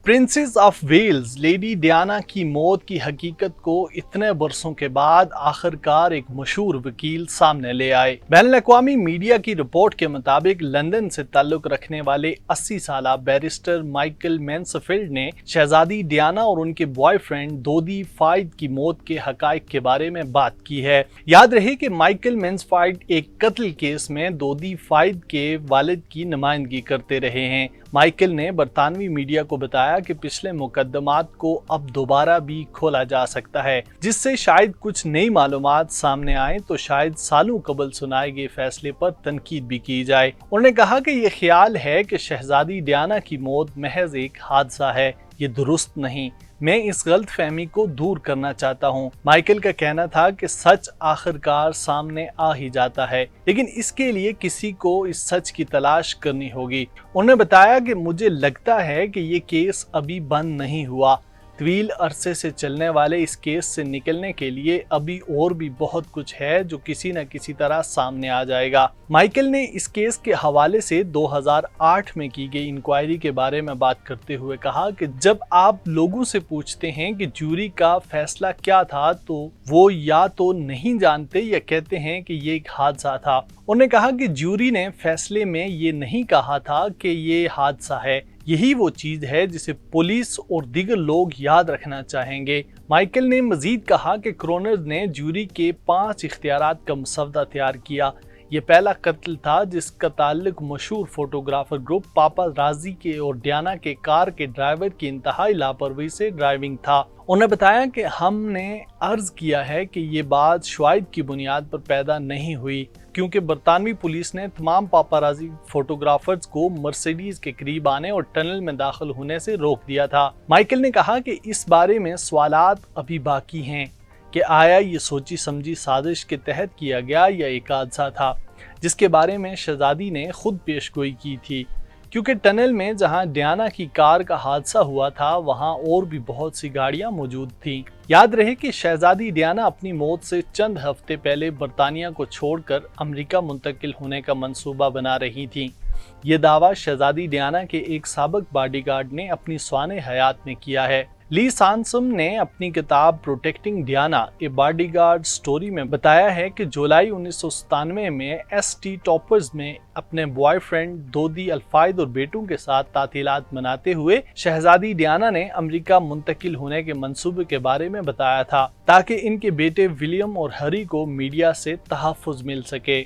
Princess of Wales lady Diana की मौत की हकीकत को इतने बरसों के बाद आखिरकार एक मशहूर वकील सामने ले आए। बैनुल-अक़वामी मीडिया की रिपोर्ट के मुताबिक लंदन से ताल्लुक रखने वाले 80 साला बैरिस्टर माइकल मैन्सफील्ड ने शहजादी डियाना और उनके बॉयफ्रेंड दोदी फाइद की मौत के हकाइक के बारे में बात की है। याद रहे कि माइकल मैन्सफील्ड एक कत्ल केस में दोदी फाइद के वालिद की नुमाइंदगी करते रहे हैं। माइकल ने बरतानवी मीडिया को बताया कि पिछले मुकदमात को अब दोबारा भी खोला जा सकता है, जिससे शायद कुछ नई मालूमात सामने आए तो शायद सालों कबल सुनाए गए फैसले पर तनकीद भी की जाए। उन्होंने कहा कि ये ख्याल है कि शहजादी डियाना की मौत महज एक हादसा है, ये दुरुस्त नहीं। मैं इस गलत फहमी को दूर करना चाहता हूँ। माइकल का कहना था कि सच आखिरकार सामने आ ही जाता है, लेकिन इसके लिए किसी को इस सच की तलाश करनी होगी। उन्होंने बताया कि मुझे लगता है कि ये केस अभी बंद नहीं हुआ। तवील अरसे से चलने वाले इस केस से निकलने के लिए अभी और भी बहुत कुछ है जो किसी न किसी तरह सामने आ जाएगा। माइकल ने इस केस के हवाले से 2008 में की गई इंक्वायरी के बारे में बात करते हुए कहा कि जब आप लोगों से पूछते हैं कि जूरी का फैसला क्या था तो वो या तो नहीं जानते या कहते हैं कि ये एक हादसा था। उन्होंने कहा कि जूरी ने फैसले में ये नहीं कहा था कि ये हादसा है। यही वो चीज है जिसे पुलिस और दीगर लोग याद रखना चाहेंगे। माइकल ने मजीद कहा कि क्रोनर्स ने जूरी के 5 इख्तियारात का मसवदा तैयार किया। ये पहला कत्ल था जिसका ताल्लुक मशहूर फोटोग्राफर ग्रुप पापाराजी के और डियाना के कार के ड्राइवर की इंतहाई लापरवाही से ड्राइविंग था। उन्होंने बताया कि हमने अर्ज किया है कि ये बात शवाहिद की बुनियाद पर पैदा नहीं हुई, क्योंकि बरतानवी पुलिस ने तमाम पापाराजी फोटोग्राफर्स को मर्सिडीज के करीब आने और टनल में दाखिल होने से रोक दिया था। माइकल ने कहा कि इस बारे में सवालात अभी बाकी हैं कि आया ये सोची समझी साजिश के तहत किया गया या एक हादसा था, जिसके बारे में शहजादी ने खुद पेशगोई की थी, क्योंकि टनल में जहां डियाना की कार का हादसा हुआ था वहां और भी बहुत सी गाड़ियां मौजूद थीं। याद रहे कि शहजादी डियाना अपनी मौत से चंद हफ्ते पहले बरतानिया को छोड़कर अमेरिका मुंतकिल होने का मंसूबा बना रही थी। ये दावा शहजादी डियाना के एक साबिक बॉडीगार्ड ने अपनी स्वाने हयात में किया है। ली सांसम ने अपनी किताब प्रोटेक्टिंग डियाना ए बॉडीगार्ड स्टोरी में बताया है कि जुलाई 1997 में एसटी टॉपर्स में अपने बॉयफ्रेंड दोदी अल्फाइद और बेटों के साथ तातीलात मनाते हुए शहजादी डियाना ने अमेरिका मुंतकिल होने के मंसूबे के बारे में बताया था, ताकि इनके बेटे विलियम और हैरी को मीडिया से तहफ़्फ़ुज़ मिल सके।